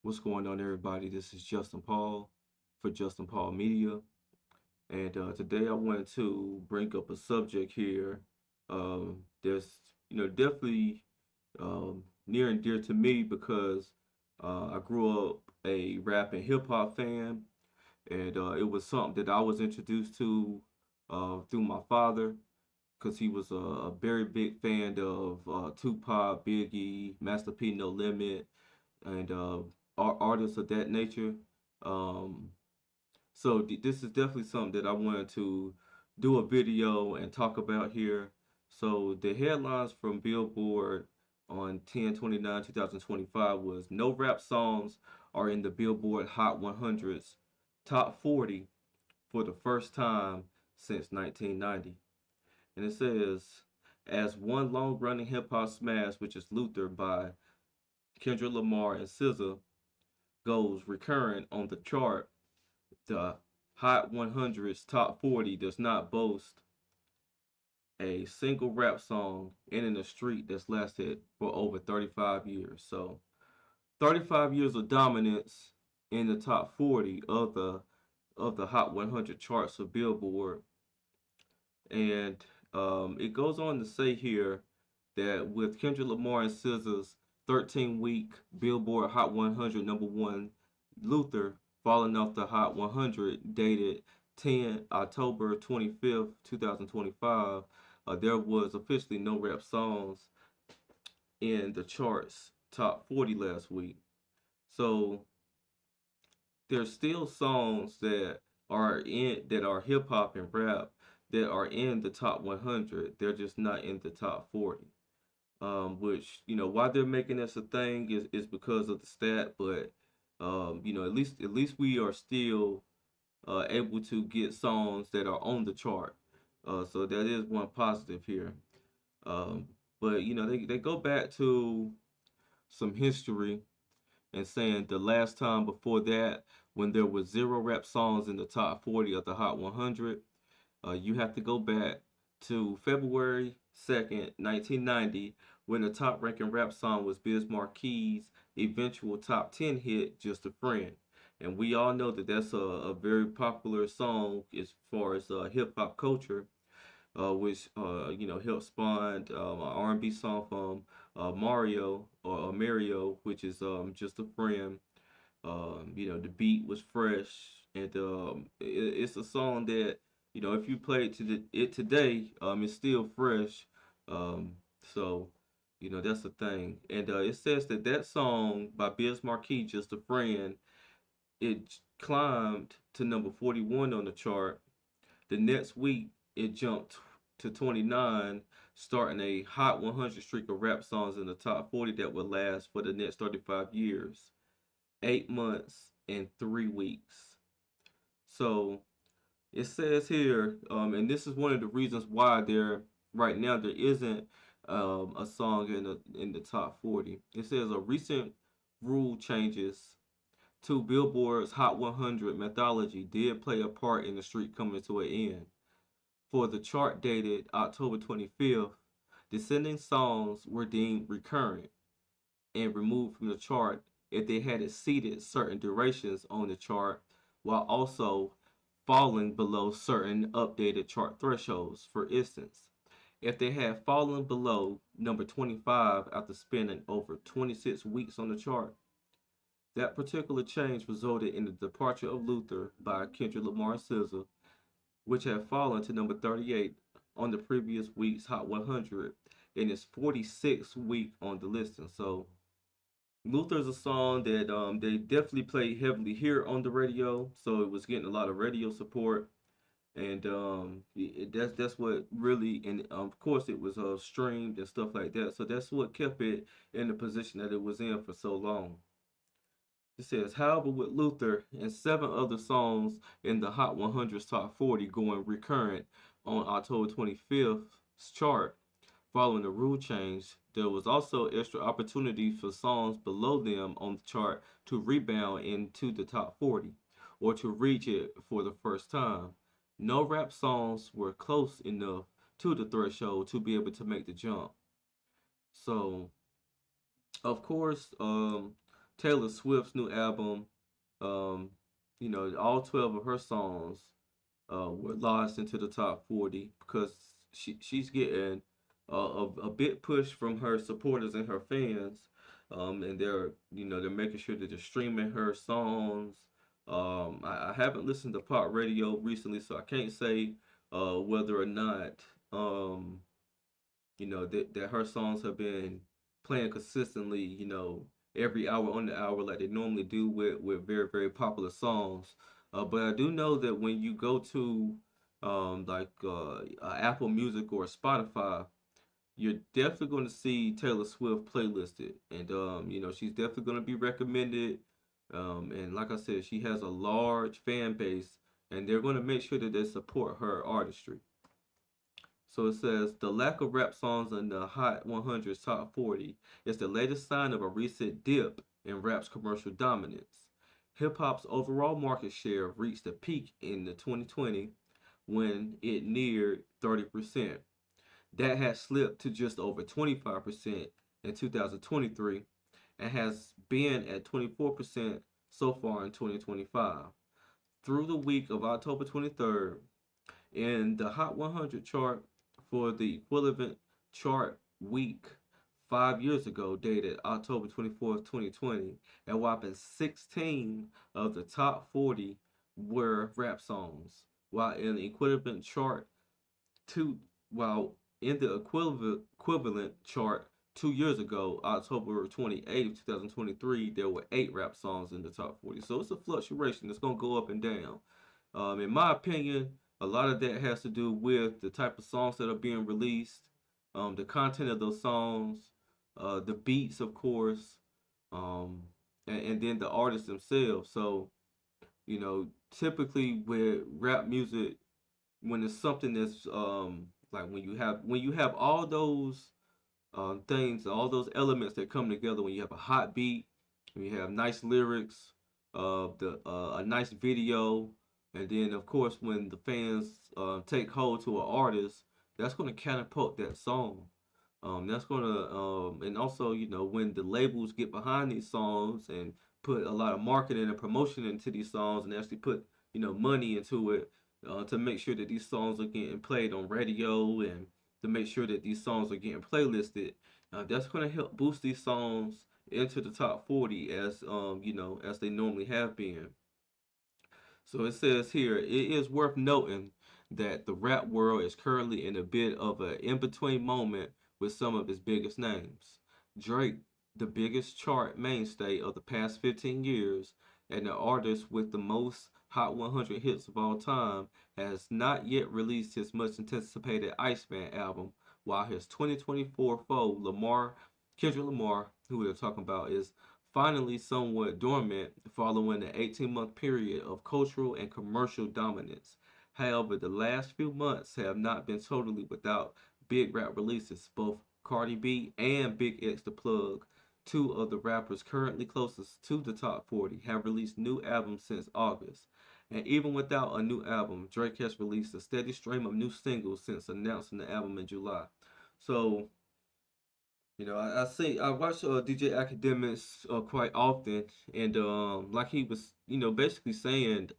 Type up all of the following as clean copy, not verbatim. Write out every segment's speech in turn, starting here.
What's going on, everybody? This is Justin Paul for Justin Paul Media, and today I wanted to bring up a subject here that's definitely near and dear to me because I grew up a rap and hip hop fan, and it was something that I was introduced to through my father because he was a very big fan of Tupac, Biggie, Master P, No Limit, and artists of that nature. Um, this is definitely something that I wanted to do a video and talk about here. So the headlines from Billboard on 10/29, 2025 was no rap songs are in the Billboard Hot 100's top 40 for the first time since 1990. And it says, as one long running hip hop smash, which is Luther by Kendrick Lamar and SZA, goes recurrent on the chart, the Hot 100's top 40 does not boast a single rap song in a streak that's lasted for over 35 years. So, 35 years of dominance in the top 40 of the Hot 100 charts of Billboard, and it goes on to say here that with Kendrick Lamar and SZA's 13-week Billboard Hot 100 number one, Luther falling off the Hot 100 dated 10 October 25th, 2025, there was officially no rap songs in the charts top 40 last week. So there's still songs that are hip hop and rap that are in the top 100. They're just not in the top 40. Which why they're making this a thing is because of the stat, but at least we are still able to get songs that are on the chart. So that is one positive here. Um, but they go back to some history and saying the last time before that when there was zero rap songs in the top 40 of the Hot 100, you have to go back to February 2nd, 1990, when the top ranking rap song was Biz Marquis's eventual top 10 hit, Just a Friend. And we all know that that's a very popular song as far as hip hop culture, which helped spawn an R&B song from Mario, which is Just a Friend. The beat was fresh, and it's a song that if you play it today, it's still fresh. Um, so that's the thing. And it says that that song by Biz Marquis, Just a Friend, it climbed to number 41 on the chart. The next week, it jumped to 29, starting a hot 100 streak of rap songs in the top 40 that would last for the next 35 years. 8 months and 3 weeks. So it says here, and this is one of the reasons why right now there isn't a song in the top 40. It says a recent rule changes to Billboard's Hot 100 methodology did play a part in the streak coming to an end. For the chart dated October 25th, descending songs were deemed recurrent and removed from the chart if they had exceeded certain durations on the chart while also falling below certain updated chart thresholds. For instance, if they had fallen below number 25 after spending over 26 weeks on the chart, that particular change resulted in the departure of Luther by Kendrick Lamar and SZA, which had fallen to number 38 on the previous week's Hot 100 in its 46th week on the listing. So Luther's a song that they definitely played heavily here on the radio, so it was getting a lot of radio support, and that's what really, and of course it was streamed and stuff like that. So that's what kept it in the position that it was in for so long. It says, however, with Luther and seven other songs in the Hot 100's top 40 going recurrent on October 25th's chart, following the rule change, there was also extra opportunity for songs below them on the chart to rebound into the top 40 or to reach it for the first time. No rap songs were close enough to the threshold to be able to make the jump. So, of course, Taylor Swift's new album, um, all 12 of her songs were lodged into the top 40 because she's getting a bit push from her supporters and her fans, and they're making sure that they're streaming her songs. I haven't listened to pop radio recently, so I can't say whether or not um, that her songs have been playing consistently, every hour on the hour like they normally do with very, very popular songs. But I do know that when you go to Apple Music or Spotify, you're definitely going to see Taylor Swift playlisted, and she's definitely going to be recommended. And like I said, she has a large fan base, and they're going to make sure that they support her artistry. So it says the lack of rap songs in the Hot 100's top 40 is the latest sign of a recent dip in rap's commercial dominance. Hip hop's overall market share reached a peak in the 2020 when it neared 30%. That has slipped to just over 25% in 2023 and has been at 24% so far in 2025. Through the week of October 23rd, in the Hot 100 chart for the equivalent chart week 5 years ago, dated October 24th, 2020, a whopping 16 of the top 40 were rap songs, while in the equivalent chart two while in the equivalent chart 2 years ago, October 28th, 2023, there were 8 rap songs in the top 40. So it's a fluctuation. It's gonna go up and down. In my opinion, a lot of that has to do with the type of songs that are being released, the content of those songs, the beats, of course, um, and then the artists themselves. So, typically with rap music, when it's something that's like when you have all those things, all those elements that come together, when you have a hot beat, when you have nice lyrics, the a nice video, and then of course when the fans take hold to an artist, that's going to catapult that song. That's going to and also when the labels get behind these songs and put a lot of marketing and promotion into these songs and actually put money into it to make sure that these songs are getting played on radio and to make sure that these songs are getting playlisted. That's going to help boost these songs into the top 40 as they normally have been. So it says here, it is worth noting that the rap world is currently in a bit of an in-between moment with some of its biggest names. Drake, the biggest chart mainstay of the past 15 years and the artist with the most Hot 100 hits of all time, has not yet released his much anticipated Iceman album, while his 2024 foe, Kendrick Lamar, who we're talking about, is finally somewhat dormant following an 18-month period of cultural and commercial dominance. However, the last few months have not been totally without big rap releases. Both Cardi B and Big X the Plug, two of the rappers currently closest to the top 40, have released new albums since August. And even without a new album, Drake has released a steady stream of new singles since announcing the album in July. So, I see. I watch DJ Academics quite often, and like he was, basically saying,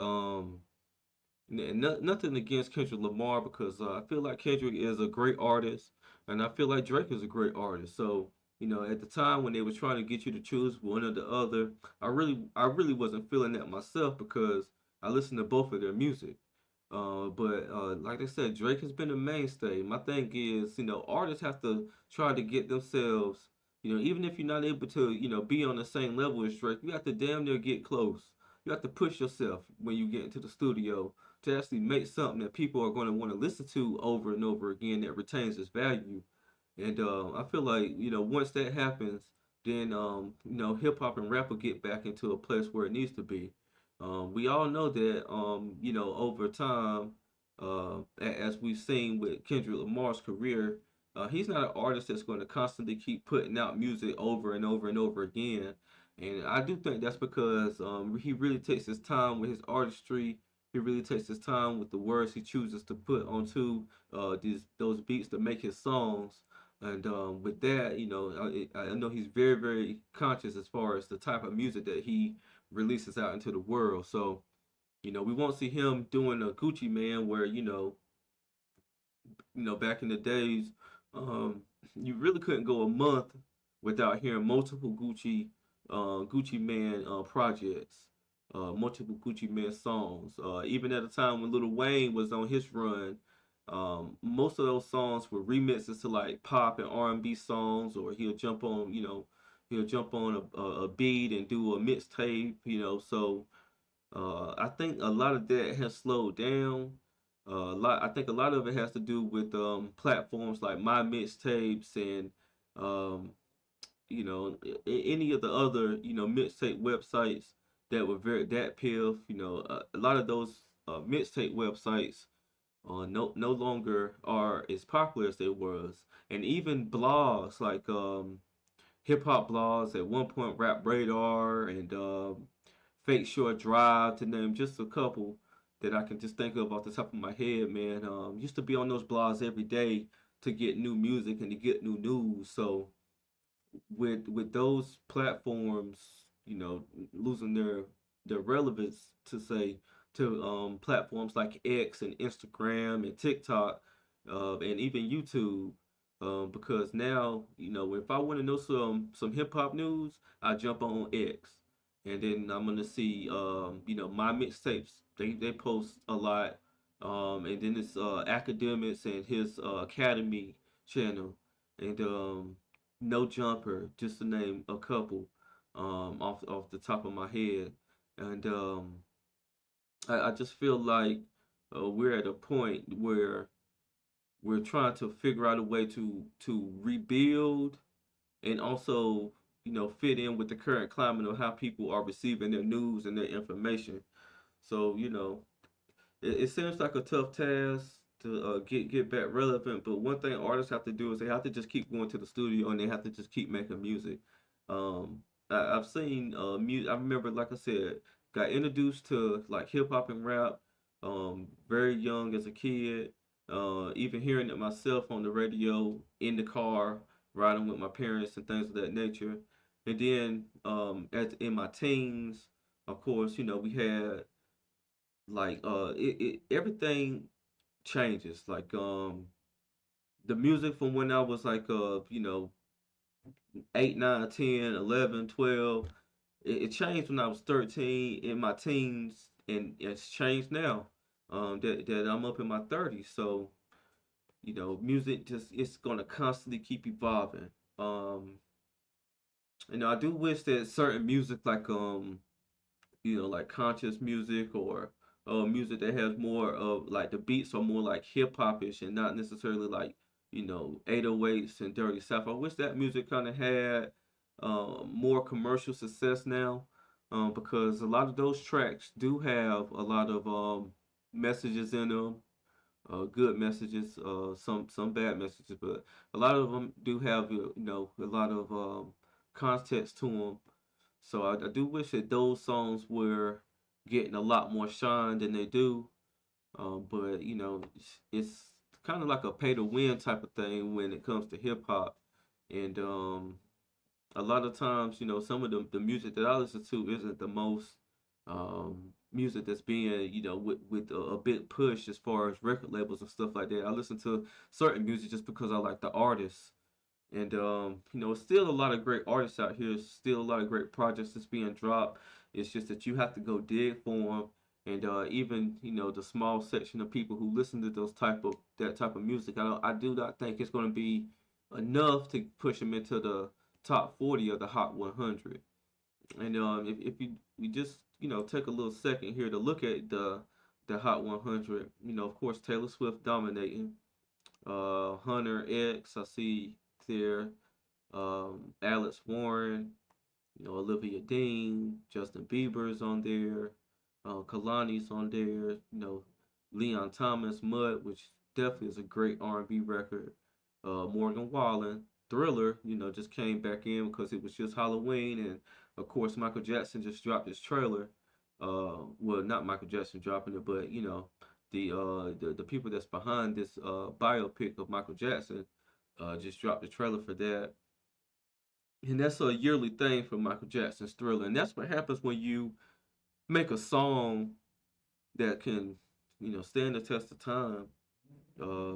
nothing against Kendrick Lamar because I feel like Kendrick is a great artist, and I feel like Drake is a great artist. So, at the time when they were trying to get you to choose one or the other, I really wasn't feeling that myself because I listened to both of their music. But like I said, Drake has been a mainstay. My thing is, artists have to try to get themselves, even if you're not able to, be on the same level as Drake, you have to damn near get close. You have to push yourself when you get into the studio to actually make something that people are going to want to listen to over and over again that retains its value. And I feel like, once that happens, then, hip hop and rap will get back into a place where it needs to be. We all know that, over time, as we've seen with Kendrick Lamar's career, he's not an artist that's going to constantly keep putting out music over and over and over again. And I do think that's because he really takes his time with his artistry. He really takes his time with the words he chooses to put onto those beats to make his songs. And with that, I know he's very, very conscious as far as the type of music that he releases out into the world. So, we won't see him doing a Gucci Man where, back in the days, um, you really couldn't go a month without hearing multiple Gucci Man projects, multiple Gucci Man songs. Even at a time when Lil Wayne was on his run, most of those songs were remixes to like pop and R&B songs, or he'll jump on a beat and do a mixtape. So I think a lot of that has slowed down. I think a lot of it has to do with platforms like my mixtapes and um, any of the other mixtape websites that were very that piff. A lot of those mixtape websites no longer are as popular as they was, and even blogs like hip hop blogs at one point, Rap Radar and Fake Short Drive, to name just a couple that I can just think of off the top of my head, man. Used to be on those blogs every day to get new music and to get new news. So with those platforms, losing their relevance to say to platforms like X and Instagram and TikTok, and even YouTube, because now if I want to know some hip hop news, I jump on X, and then I'm gonna see my mixtapes. They post a lot, and then it's academics and his academy channel, and no Jumper, just to name a couple, off the top of my head, and I just feel like we're at a point where we're trying to figure out a way to rebuild and also fit in with the current climate of how people are receiving their news and their information. So it seems like a tough task to get back relevant. But one thing artists have to do is they have to just keep going to the studio and they have to just keep making music. I've seen music. I remember, like I said, got introduced to like hip hop and rap very young as a kid. Even hearing it myself on the radio in the car, riding with my parents and things of that nature. And then in my teens, of course, we had like everything changes, like the music from when I was like 8 9 10 11 12, it changed when I was 13 in my teens, and it's changed now that I'm up in my 30s. So music just it's gonna constantly keep evolving. um I do wish that certain music like like conscious music or music that has more of like the beats are more like hip hopish and not necessarily like 808s and dirty south. I wish that music kind of had more commercial success now, because a lot of those tracks do have a lot of messages in them, good messages, some bad messages, but a lot of them do have a lot of context to them. So I do wish that those songs were getting a lot more shine than they do. But it's kind of like a pay to win type of thing when it comes to hip hop, and a lot of times, some of the music that I listen to isn't the most music that's being, with a big push as far as record labels and stuff like that. I listen to certain music just because I like the artists. And still a lot of great artists out here. Still a lot of great projects that's being dropped. It's just that you have to go dig for them. And even the small section of people who listen to that type of music, I do not think it's going to be enough to push them into the top 40 of the Hot 100. And if you just take a little second here to look at the Hot 100, of course Taylor Swift dominating. Hunter X, I see there. Alex Warren, Olivia Dean, Justin Bieber's on there. Kalani's on there. Leon Thomas, Mud, which definitely is a great R&B record. Morgan Wallen, Thriller, just came back in because it was just Halloween, and of course Michael Jackson just dropped his trailer. Well, not Michael Jackson dropping it, but, the people that's behind this biopic of Michael Jackson, just dropped the trailer for that, and that's a yearly thing for Michael Jackson's Thriller, and that's what happens when you make a song that can, stand the test of time. Uh,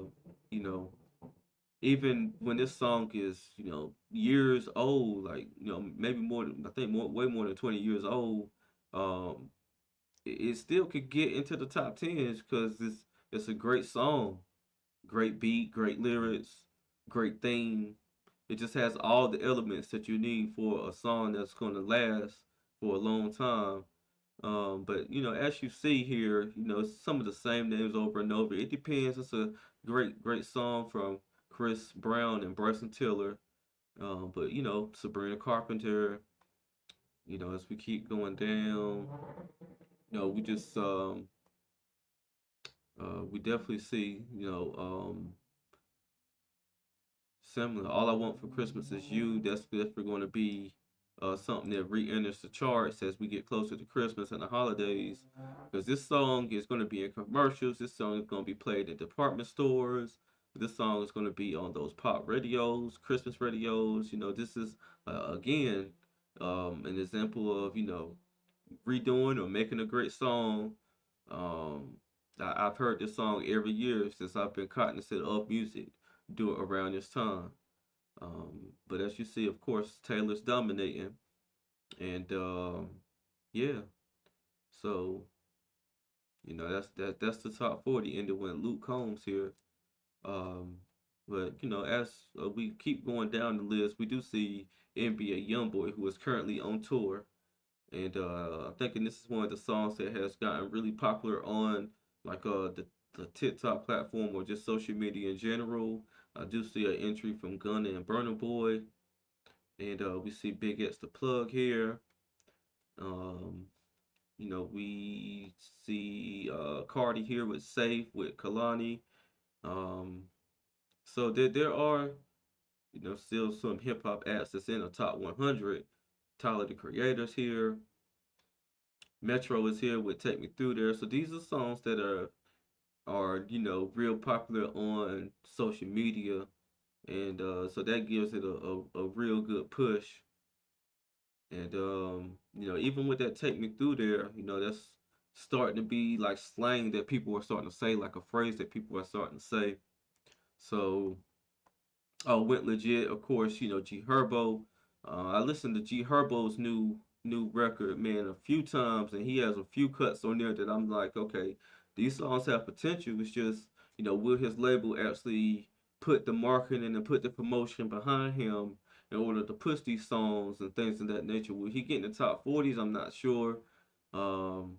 you know, Even when this song is, years old, like, maybe more than, I think way more than 20 years old, um, it still could get into the top tens because it's a great song, great beat, great lyrics, great theme. It just has all the elements that you need for a song that's going to last for a long time. But as you see here, it's some of the same names over and over. It depends. It's a great song from Chris Brown and Bryson Tiller. But Sabrina Carpenter. As we keep going down, we just we definitely see similar. All I Want for Christmas Is You. That's definitely going to be something that re-enters the charts as we get closer to Christmas and the holidays. Because this song is going to be in commercials. This song is going to be played in department stores. This song is going to be on those pop radios, Christmas radios. This is again an example of redoing or making a great song. Um, I've heard this song every year since I've been cognizant of music. Do it around this time. But as you see, of course, Taylor's dominating, and yeah. So that's the top 40. Ended with Luke Combs here. Um, but as we keep going down the list, we do see NBA YoungBoy, who is currently on tour. And I'm thinking this is one of the songs that has gotten really popular on like the TikTok platform or just social media in general. I do see an entry from Gunna and Burna Boy, and we see Big X the Plug here. Um, we see Cardi here with Safe with Kalani. Um, so there are still some hip hop acts that's in the top 100. Tyler the Creator's here. Metro is here with Take Me Through There. So these are songs that are real popular on social media, and so that gives it a real good push. And even with that Take Me Through There, that's starting to be like slang that people are starting to say, like a phrase that people are starting to say. So went legit, of course. G Herbo. I listened to G Herbo's new record, man, a few times, and he has a few cuts on there that I'm like, okay, these songs have potential. It's just, will his label actually put the marketing and put the promotion behind him in order to push these songs and things of that nature? Will he get in the top 40s? I'm not sure. Um,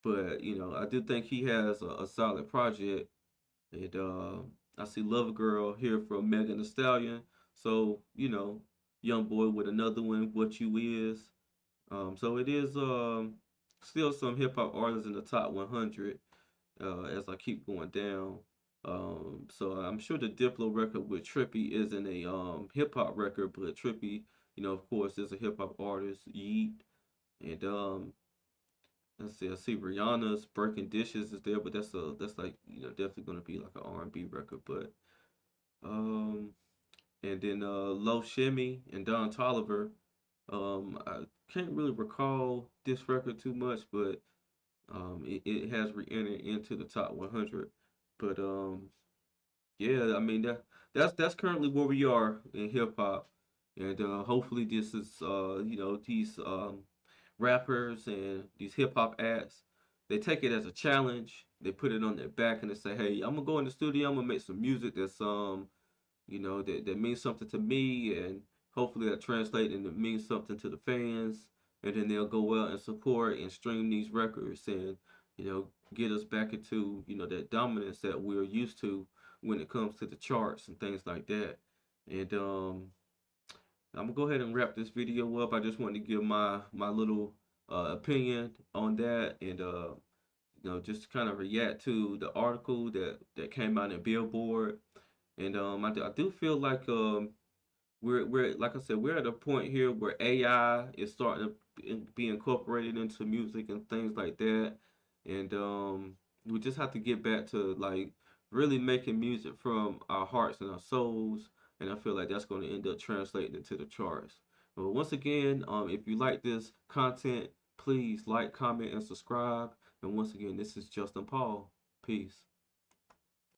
but I do think he has a solid project. And I see Love Girl here from Megan Thee Stallion. So, young boy with another one, What You Is. So it is still some hip hop artists in the top 100 as I keep going down. So I'm sure the Diplo record with Trippy isn't a hip hop record, but Trippy, of course, is a hip hop artist. Yeet. And let's see, I see Rihanna's Breaking Dishes is there, but that's like definitely gonna be like an R&B record. But um, and then Low Shimmy and Don Toliver. I can't really recall this record too much, but it has re-entered into the top 100. But yeah, I mean that's currently where we are in hip hop, and hopefully this is these rappers and these hip hop acts, they take it as a challenge. They put it on their back and they say, hey, I'm gonna go in the studio. I'm gonna make some music that's that means something to me, and hopefully that translates and it means something to the fans. And then they'll go out and support and stream these records and get us back into that dominance that we're used to when it comes to the charts and things like that. And I'm gonna go ahead and wrap this video up. I just wanted to give my little opinion on that, and just kind of react to the article that came out in Billboard. And I do feel like we're like I said, we're at a point here where AI is starting to be incorporated into music and things like that, and we just have to get back to like really making music from our hearts and our souls, and I feel like that's going to end up translating into the charts. But once again, if you like this content, please like, comment, and subscribe. And once again, this is Justin Paul. Peace.